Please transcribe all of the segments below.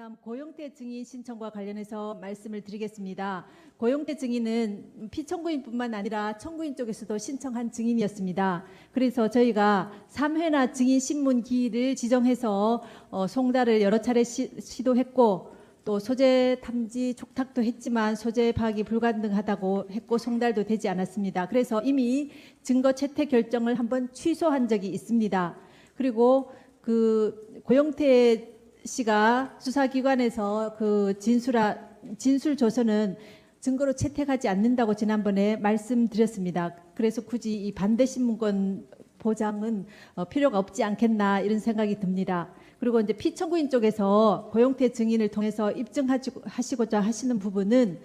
그다음 고용태 증인 신청과 관련해서 말씀을 드리겠습니다. 고용태 증인은 피청구인뿐만 아니라 청구인 쪽에서도 신청한 증인이었습니다. 그래서 저희가 3회나 증인 신문 기일을 지정해서 송달을 여러 차례 시도했고 또 소재 탐지 촉탁도 했지만 소재 파악이 불가능하다고 했고 송달도 되지 않았습니다. 그래서 이미 증거 채택 결정을 한번 취소한 적이 있습니다. 그리고 그 고용태 씨가 수사기관에서 그 진술 조서는 증거로 채택하지 않는다고 지난번에 말씀드렸습니다. 그래서 굳이 이 반대 신문권 보장은 필요가 없지 않겠나 이런 생각이 듭니다. 그리고 이제 피청구인 쪽에서 고용태 증인을 통해서 입증하시고자 하시는 부분은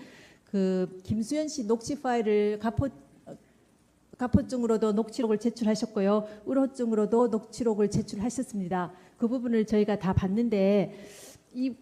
그 김수현 씨 녹취 파일을 가포증으로도 녹취록을 제출하셨고요. 의료증으로도 녹취록을 제출하셨습니다. 그 부분을 저희가 다 봤는데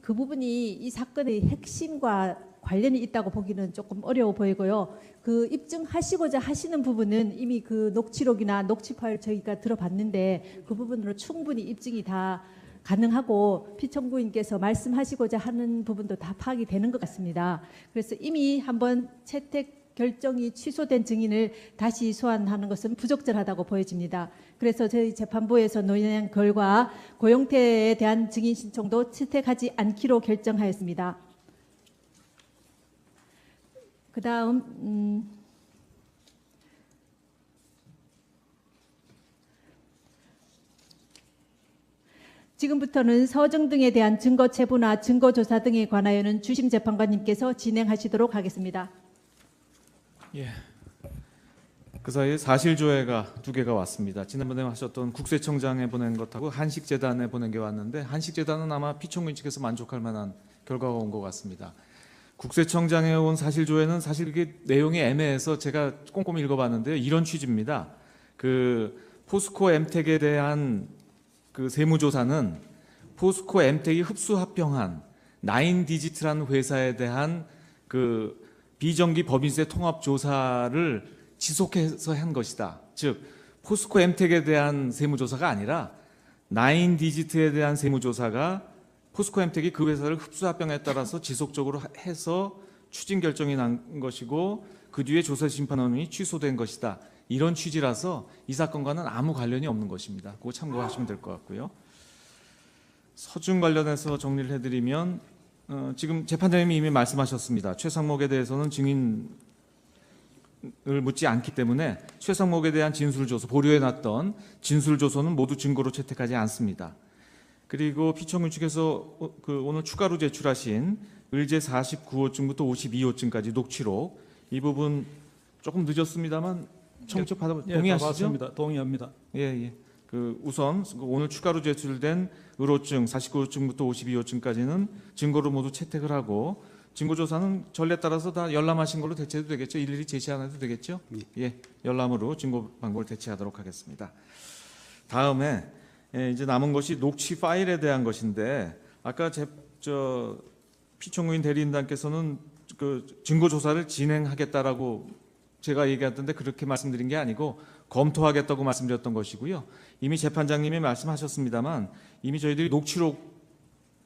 그 부분이 이 사건의 핵심과 관련이 있다고 보기는 조금 어려워 보이고요. 그 입증하시고자 하시는 부분은 이미 그 녹취록이나 녹취 파일 저희가 들어봤는데 그 부분으로 충분히 입증이 다 가능하고 피청구인께서 말씀하시고자 하는 부분도 다 파악이 되는 것 같습니다. 그래서 이미 한번 채택 결정이 취소된 증인을 다시 소환하는 것은 부적절하다고 보여집니다. 그래서 저희 재판부에서 논의한 결과 고용태에 대한 증인 신청도 채택하지 않기로 결정하였습니다. 그 다음 지금부터는 서정 등에 대한 증거 체부나 증거 조사 등에 관하여는 주심 재판관님께서 진행하시도록 하겠습니다. 예. 그 사이에 사실조회가 2개가 왔습니다. 지난번에 하셨던 국세청장에 보낸 것하고 한식재단에 보낸 게 왔는데 한식재단은 아마 피청구인 측에서 만족할 만한 결과가 온 것 같습니다. 국세청장에 온 사실조회는 사실 이게 내용이 애매해서 제가 꼼꼼히 읽어봤는데요. 이런 취지입니다. 그 포스코 엠텍에 대한 그 세무조사는 포스코 엠텍이 흡수합병한 나인디지트라는 회사에 대한 그 비정기 법인세 통합 조사를 지속해서 한 것이다. 즉 포스코 엠텍에 대한 세무조사가 아니라 나인디지트에 대한 세무조사가 포스코 엠텍이 그 회사를 흡수합병에 따라서 지속적으로 해서 추진 결정이 난 것이고 그 뒤에 조사 심판원이 취소된 것이다. 이런 취지라서 이 사건과는 아무 관련이 없는 것입니다. 그거 참고하시면 될 것 같고요. 서준 관련해서 정리를 해드리면 지금 재판장님이 이미 말씀하셨습니다. 최상목에 대해서는 증인을 묻지 않기 때문에 최상목에 대한 진술조서, 보류해놨던 진술조서는 모두 증거로 채택하지 않습니다. 그리고 피청구인 측에서 오늘 추가로 제출하신 의제 49호증부터 52호증까지 녹취록 이 부분 조금 늦었습니다만 청첩 받아 동의하시죠? 맞습니다. 동의합니다. 예. 그 우선 오늘 추가로 제출된 의료증 49호증부터 52호증까지는 증거로 모두 채택을 하고 증거조사는 전례에 따라서 다 열람하신 걸로 대체해도 되겠죠? 일일이 제시 안 해도 되겠죠? 예, 열람으로 증거 방법을 대체하도록 하겠습니다. 다음에 이제 남은 것이 녹취 파일에 대한 것인데 아까 피청구인 대리인단께서는 그 증거조사를 진행하겠다라고 제가 얘기했던데 그렇게 말씀드린 게 아니고 검토하겠다고 말씀드렸던 것이고요. 이미 재판장님이 말씀하셨습니다만 이미 저희들이 녹취록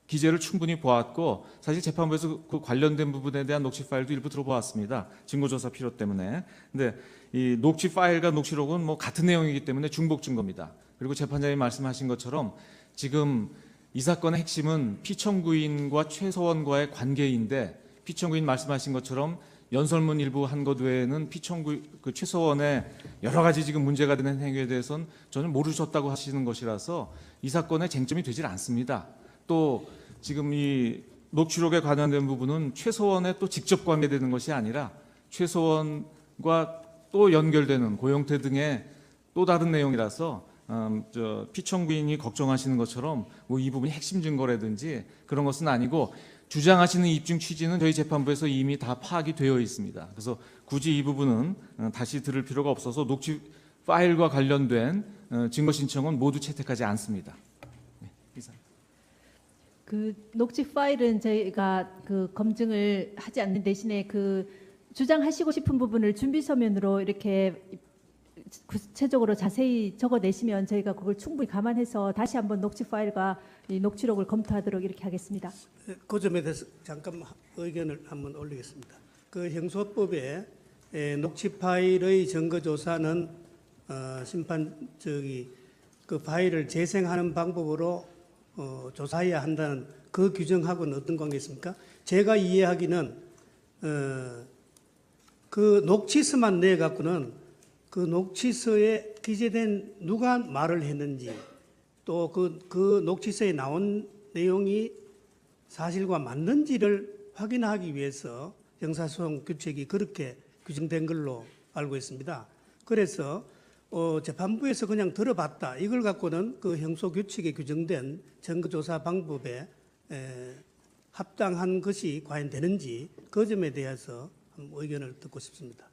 기재를 충분히 보았고 사실 재판부에서 그 관련된 부분에 대한 녹취 파일도 일부 들어보았습니다. 증거조사 필요 때문에. 근데 이 녹취 파일과 녹취록은 뭐 같은 내용이기 때문에 중복 증거입니다. 그리고 재판장님이 말씀하신 것처럼 지금 이 사건의 핵심은 피청구인과 최서원과의 관계인데 피청구인 말씀하신 것처럼 연설문 일부 한 것 외에는 그 최서원의 여러 가지 지금 문제가 되는 행위에 대해서는 전혀 모르셨다고 하시는 것이라서 이 사건의 쟁점이 되질 않습니다. 또 지금 이 녹취록에 관련된 부분은 최서원에 또 직접 관계되는 것이 아니라 최서원과 또 연결되는 고용태 등의 또 다른 내용이라서 피청구인이 걱정하시는 것처럼 뭐 이 부분이 핵심 증거라든지 그런 것은 아니고 주장하시는 입증 취지는 저희 재판부에서 이미 다 파악이 되어 있습니다. 그래서 굳이 이 부분은 다시 들을 필요가 없어서 녹취 파일과 관련된 증거 신청은 모두 채택하지 않습니다. 네, 이상. 그 녹취 파일은 저희가 그 검증을 하지 않는 대신에 그 주장하시고 싶은 부분을 준비 서면으로 이렇게 구체적으로 자세히 적어내시면 저희가 그걸 충분히 감안해서 다시 한번 녹취 파일과 이 녹취록을 검토하도록 이렇게 하겠습니다. 그 점에 대해서 잠깐 의견을 한번 올리겠습니다. 그 형소법에 녹취 파일의 증거 조사는 심판적이 그 파일을 재생하는 방법으로 조사해야 한다는 그 규정하고는 어떤 관계 있습니까? 제가 이해하기는 그 녹취서만 내 갖고는 그 녹취서에 기재된 누가 말을 했는지 또 그 녹취서에 나온 내용이 사실과 맞는지를 확인하기 위해서 형사소송 규칙이 그렇게 규정된 걸로 알고 있습니다. 그래서 재판부에서 그냥 들어봤다 이걸 갖고는 그 형소 규칙에 규정된 증거조사 방법에 합당한 것이 과연 되는지 그 점에 대해서 의견을 듣고 싶습니다.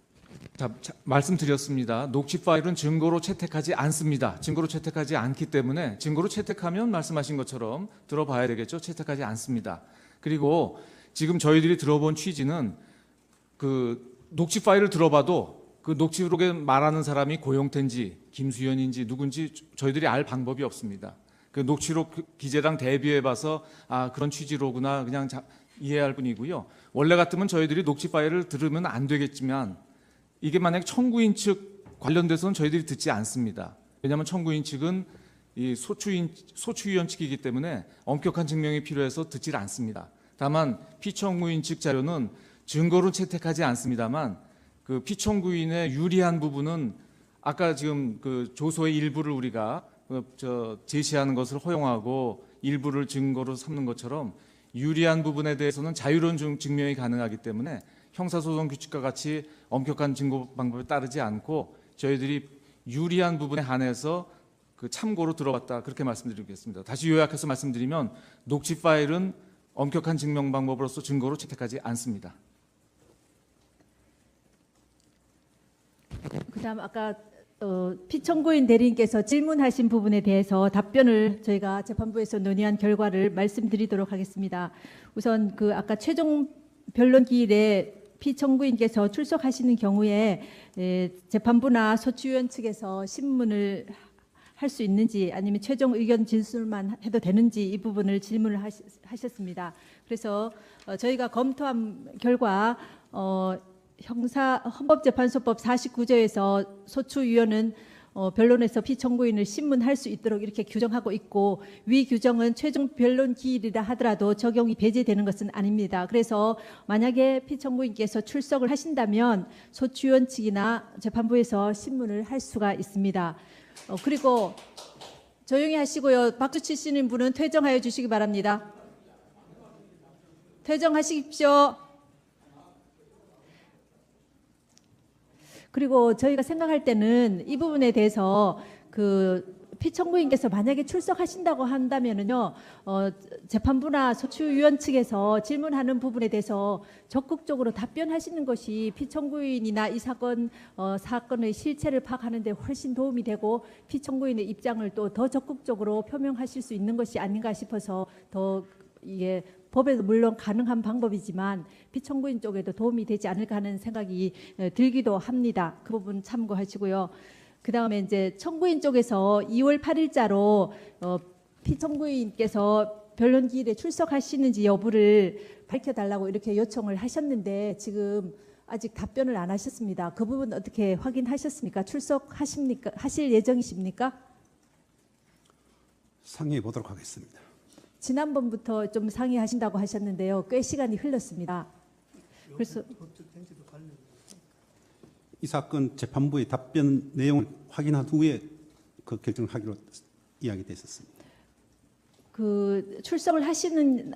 자, 말씀드렸습니다. 녹취 파일은 증거로 채택하지 않습니다. 증거로 채택하지 않기 때문에 증거로 채택하면 말씀하신 것처럼 들어봐야 되겠죠. 채택하지 않습니다. 그리고 지금 저희들이 들어본 취지는 그 녹취 파일을 들어봐도 그 녹취록에 말하는 사람이 고용태인지 김수현인지 누군지 저희들이 알 방법이 없습니다. 그 녹취록 기재랑 대비해 봐서 아 그런 취지로구나 그냥 이해할 뿐이고요. 원래 같으면 저희들이 녹취 파일을 들으면 안 되겠지만 이게 만약 청구인 측 관련돼서는 저희들이 듣지 않습니다. 왜냐하면 청구인 측은 이 소추위원 측이기 때문에 엄격한 증명이 필요해서 듣질 않습니다. 다만 피청구인 측 자료는 증거로 채택하지 않습니다만 그 피청구인의 유리한 부분은 아까 지금 그 조서의 일부를 우리가 제시하는 것을 허용하고 일부를 증거로 삼는 것처럼 유리한 부분에 대해서는 자유로운 증명이 가능하기 때문에 형사소송 규칙과 같이 엄격한 증거 방법에 따르지 않고 저희들이 유리한 부분에 한해서 그 참고로 들어봤다 그렇게 말씀드리겠습니다. 다시 요약해서 말씀드리면 녹취 파일은 엄격한 증명 방법으로서 증거로 채택하지 않습니다. 그다음 아까 피청구인 대리인께서 질문하신 부분에 대해서 답변을 저희가 재판부에서 논의한 결과를 말씀드리도록 하겠습니다. 우선 그 아까 최종 변론 기일에 피청구인께서 출석하시는 경우에 재판부나 소추위원 측에서 신문을 할 수 있는지 아니면 최종 의견 진술만 해도 되는지 이 부분을 질문을 하셨습니다. 그래서 저희가 검토한 결과 헌법재판소법 49조에서 소추위원은 변론에서 피청구인을 신문할 수 있도록 이렇게 규정하고 있고 위 규정은 최종 변론 기일이라 하더라도 적용이 배제되는 것은 아닙니다. 그래서 만약에 피청구인께서 출석을 하신다면 소추위원 측이나 재판부에서 신문을 할 수가 있습니다. 그리고 조용히 하시고요. 박수 치시는 분은 퇴정하여 주시기 바랍니다. 퇴정하십시오. 그리고 저희가 생각할 때는 이 부분에 대해서 그 피청구인께서 만약에 출석하신다고 한다면은요, 재판부나 소추위원 측에서 질문하는 부분에 대해서 적극적으로 답변하시는 것이 피청구인이나 이 사건의 실체를 파악하는 데 훨씬 도움이 되고 피청구인의 입장을 또 더 적극적으로 표명하실 수 있는 것이 아닌가 싶어서 더 이게 법에도 물론 가능한 방법이지만 피청구인 쪽에도 도움이 되지 않을까 하는 생각이 들기도 합니다. 그 부분 참고하시고요. 그 다음에 이제 청구인 쪽에서 2월 8일자로 피청구인께서 변론 기일에 출석하시는지 여부를 밝혀달라고 이렇게 요청을 하셨는데 지금 아직 답변을 안 하셨습니다. 그 부분 어떻게 확인하셨습니까? 출석하십니까? 하실 예정이십니까? 상의해 보도록 하겠습니다. 지난번부터 좀 상의하신다고 하셨는데요. 꽤 시간이 흘렀습니다. 그래서 이 사건 재판부의 답변 내용을 확인한 후에 그 결정을 하기로 이야기됐었습니다. 그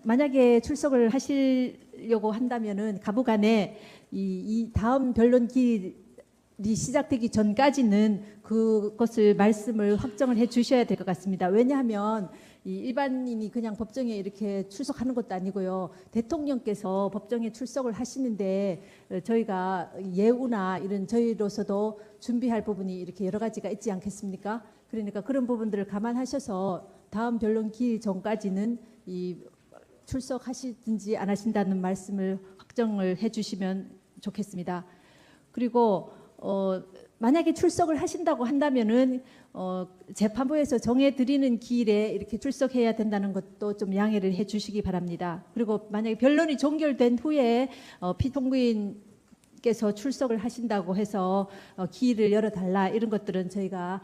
만약에 출석을 하시려고 한다면은 가부간에 이 다음 변론 기일이 시작되기 전까지는 그것을 말씀을 확정을 해 주셔야 될 것 같습니다. 왜냐하면 이 일반인이 그냥 법정에 이렇게 출석하는 것도 아니고요. 대통령께서 법정에 출석을 하시는데 저희가 예우나 이런 저희로서도 준비할 부분이 이렇게 여러 가지가 있지 않겠습니까? 그러니까 그런 부분들을 감안하셔서 다음 변론 기일 전까지는 이 출석하시든지 안 하신다는 말씀을 확정을 해주시면 좋겠습니다. 그리고 만약에 출석을 하신다고 한다면은 재판부에서 정해드리는 기일에 이렇게 출석해야 된다는 것도 좀 양해를 해주시기 바랍니다. 그리고 만약에 변론이 종결된 후에 피청구인께서 출석을 하신다고 해서 기일을 열어달라 이런 것들은 저희가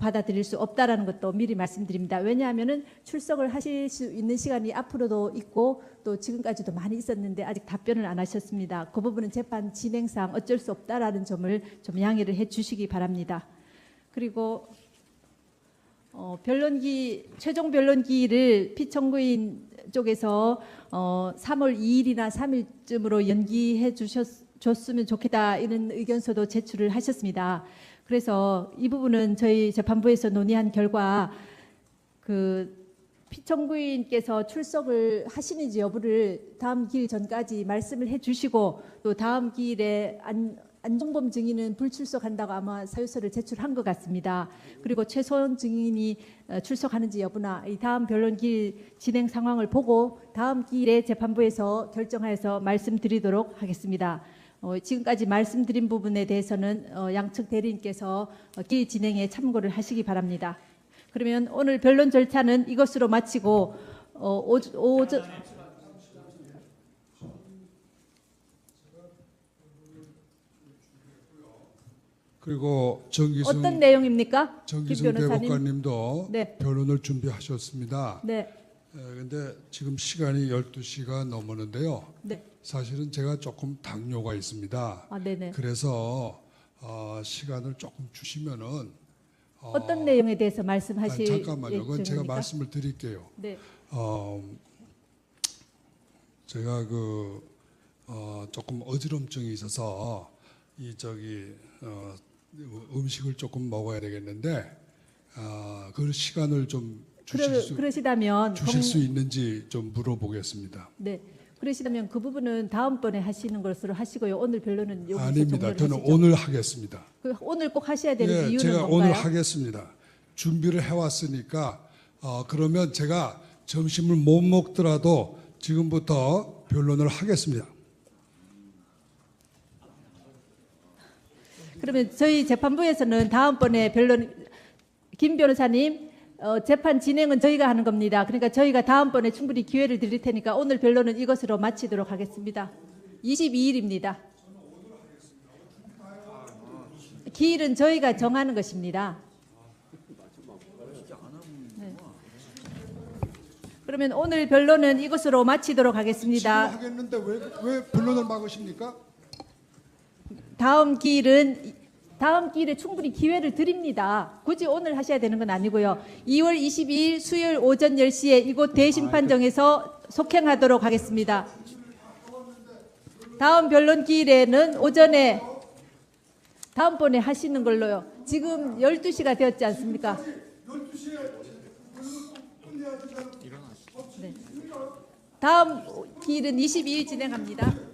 받아들일 수 없다라는 것도 미리 말씀드립니다. 왜냐하면은 출석을 하실 수 있는 시간이 앞으로도 있고 또 지금까지도 많이 있었는데 아직 답변을 안 하셨습니다. 그 부분은 재판 진행상 어쩔 수 없다라는 점을 좀 양해를 해주시기 바랍니다. 그리고 최종 변론기일을 피청구인 쪽에서 3월 2일이나 3일쯤으로 연기해 줬으면 좋겠다 이런 의견서도 제출을 하셨습니다. 그래서 이 부분은 저희 재판부에서 논의한 결과 피청구인께서 출석을 하시는지 여부를 다음 기일 전까지 말씀을 해주시고 또 다음 기일에 안종범 증인은 불출석한다고 아마 사유서를 제출한 것 같습니다. 그리고 최소원 증인이 출석하는지 여부나 이 다음 변론기일 진행 상황을 보고 다음 기일에 재판부에서 결정하여서 말씀드리도록 하겠습니다. 지금까지 말씀드린 부분에 대해서는 양측 대리인께서 기일 진행에 참고를 하시기 바랍니다. 그러면 오늘 변론 절차는 이것으로 마치고 오전 그리고 정기승 어떤 내용입니까? 김 변호사님. 대법관님도 네. 변론을 준비하셨습니다. 네, 그런데 지금 시간이 12시가 넘었는데요. 네, 사실은 제가 조금 당뇨가 있습니다. 네네. 그래서 시간을 조금 주시면은 어떤 내용에 대해서 말씀하실 잠깐만요. 그건 제가 예정입니까? 말씀을 드릴게요. 네, 제가 조금 어지럼증이 있어서 음식을 조금 먹어야 되겠는데 그 시간을 좀 그러시다면 주실 수 있는지 좀 물어보겠습니다. 네, 그러시다면 그 부분은 다음번에 하시는 것으로 하시고요. 오늘 변론은 여기서 아닙니다. 종료를 저는 하시죠. 오늘 하겠습니다. 오늘 꼭 하셔야 되는 이유는 제가 뭔가요? 오늘 하겠습니다. 준비를 해왔으니까 그러면 제가 점심을 못 먹더라도 지금부터 변론을 하겠습니다. 그러면 저희 재판부에서는 다음번에 김 변호사님 재판 진행은 저희가 하는 겁니다. 그러니까 저희가 다음번에 충분히 기회를 드릴 테니까 오늘 변론은 이것으로 마치도록 하겠습니다. 22일입니다. 기일은 저희가 정하는 것입니다. 네. 그러면 오늘 변론은 이것으로 마치도록 하겠습니다. 지금 하겠는데 왜 변론을 막으십니까? 다음 기일에 충분히 기회를 드립니다. 굳이 오늘 하셔야 되는 건 아니고요. 2월 22일 수요일 오전 10시에 이곳 대심판정에서 속행하도록 하겠습니다. 다음 변론 기일에는 오전에 다음번에 하시는 걸로요. 지금 12시가 되었지 않습니까? 네. 다음 기일은 22일 진행합니다.